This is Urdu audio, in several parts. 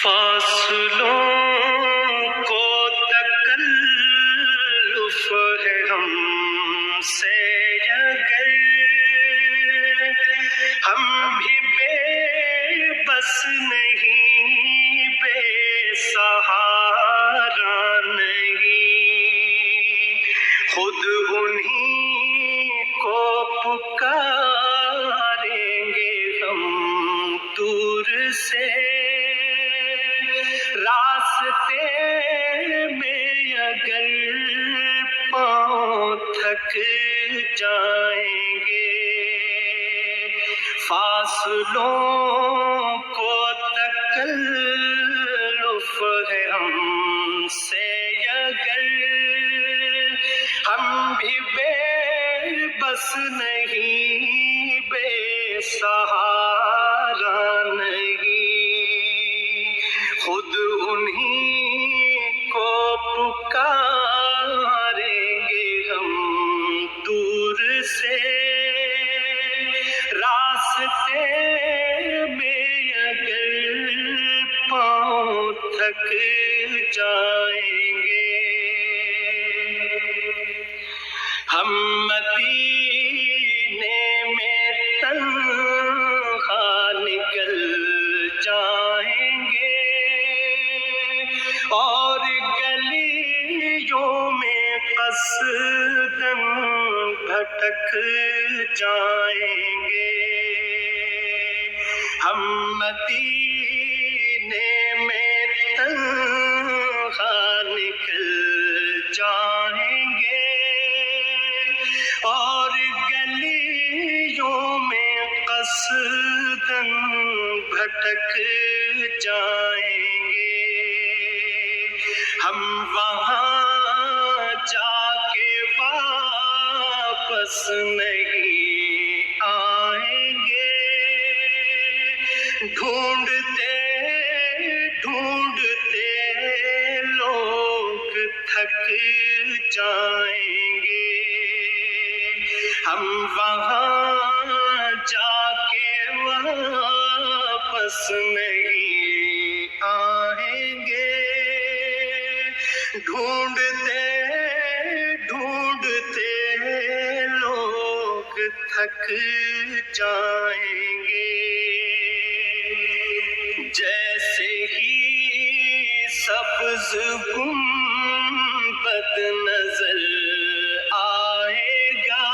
فاصلوں کو تکلف ہے ہم سے اگر ہم بھی بے بس نہیں، بے سہارا نہیں، خود انہی کو پکاریں گے ہم دور سے، راستے میں اگر پاؤں تھک جائیں گے، فاصلوں کو تکلف ہے ہم سے اگر ہم بھی بے بس نہیں، بے سہارا نہیں، خود انہی کو پکاریں گے ہم دور سے، راستے میں اگر پاؤں تھک جائیں گے، ہم مدینے میں تنہا نکل جائیں گے اور گلیوں میں قصداً بھٹک جائیں گے، ہم مدینے میں تنہا نکل جائیں گے اور گلیوں میں قصداً بھٹک جائیں گے، ہم وہاں جا کے واپس نہیں آئیں گے، ڈھونڈتے ڈھونڈتے لوگ تھک جائیں گے، ہم وہاں جا کے واپس نہیں آئیں گے، ڈھونڈتے ڈھونڈتے لوگ تھک جائیں گے، جیسے ہی سبز گنبد نظر آئے گا،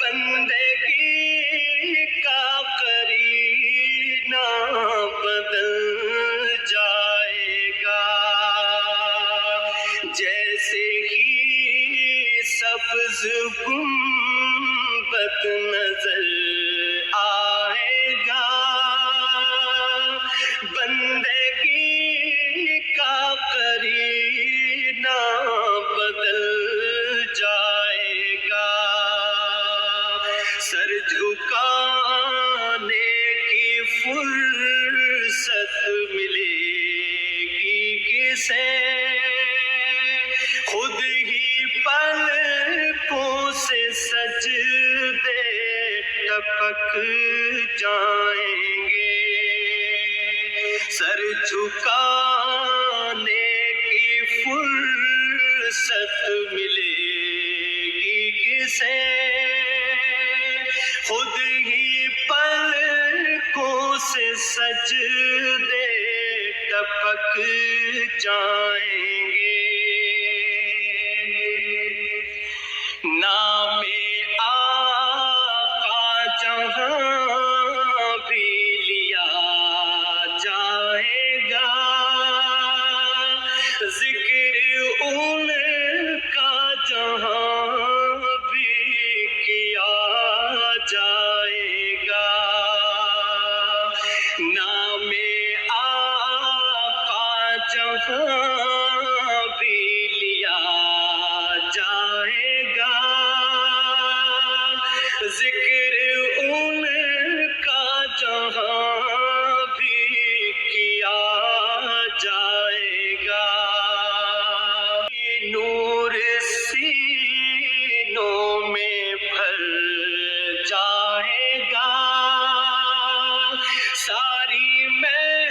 بندگی کا قرینہ بدل جائے گا، جیسے ہی سبز گنبد نظر آئے گا، بندگی کا قرینہ بدل جائے گا، سر جھکانے کی فرصت ملے گی کسے، خود ہی پلکوں سے سجدے ٹپک جائیں گے، سر جھکانے کی فرصت ملے گی کسے، خود ہی پلکوں سے سجدے ٹپک جائیں گے، نام آقا جہاں بھی لیا جائے گا، ذکر ان کا جہاں بھی کیا جائے گا، نام آقا جہاں بھی لیا جائے گا، ذکر ان کا جہاں بھی کیا جائے گا، نور سینوں میں بھر جائے گا، ساری میں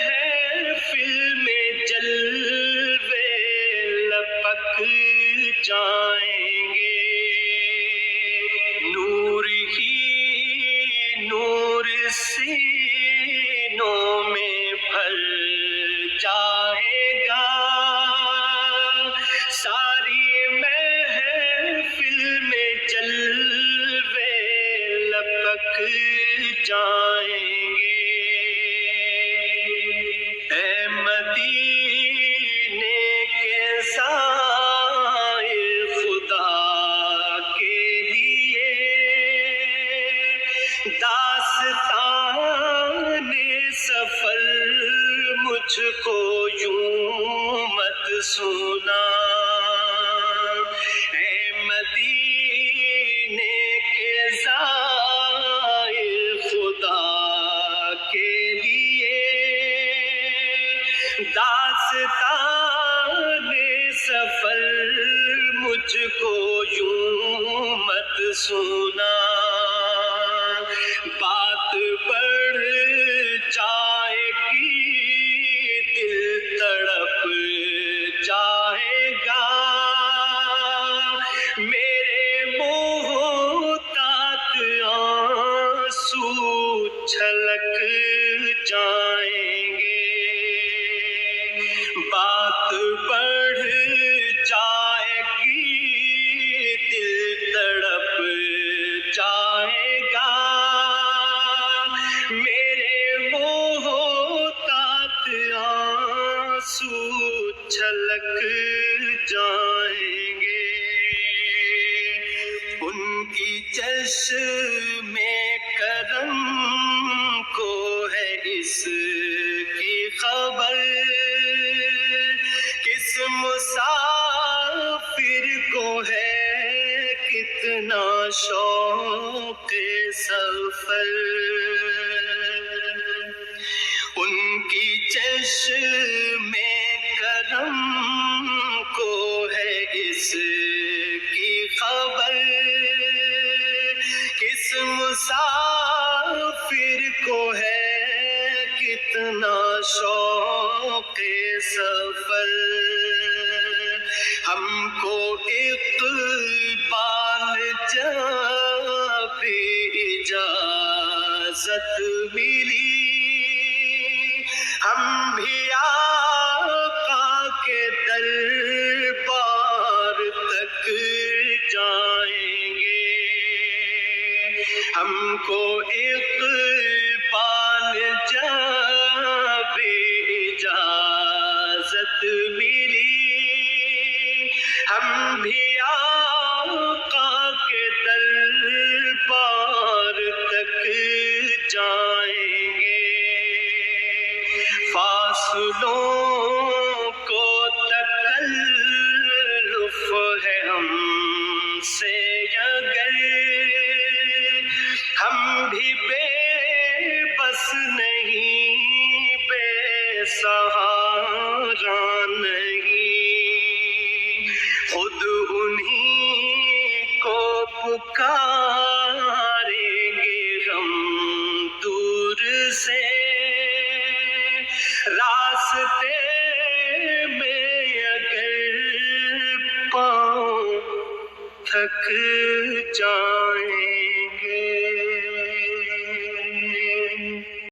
مجھ کو یوں مت سنا، اے مدینے کے زائر خدا کے لیے داستان سفر مجھ کو یوں مت سنا، بات بڑھ جائے گی دل تڑپ جائے گا، میرے محتاط آنسو چھلک جائیں گے، بات بڑھ جائے گی دل تڑپ جائے گا، میرے محتاط آنسو چھلک جائیں گے، ان کی چشم کرم کو ہے اس کی خبر، کس مسافر کو ہے کتنا شوق سفر، ان کی چشم کرم کو ہے اس کی خبر، کس مسافر کو ہے کتنا شوق سفر، ہم کو اقبال جب اجازت ملی، ہم بھی آقا کے دربار تک جائیں گے، ہم کو اقبال جب اجازت ملی، ہم بھی آقا کے دربار تک جائیں گے، فاصلوں کو تکلف ہے ہم سے اگر، ہم بھی بے بس نہیں بے سہارا نہیں، خود انہی کو پکاریں گے ہم دور سے، راستے میں اگر پاؤں تھک جائیں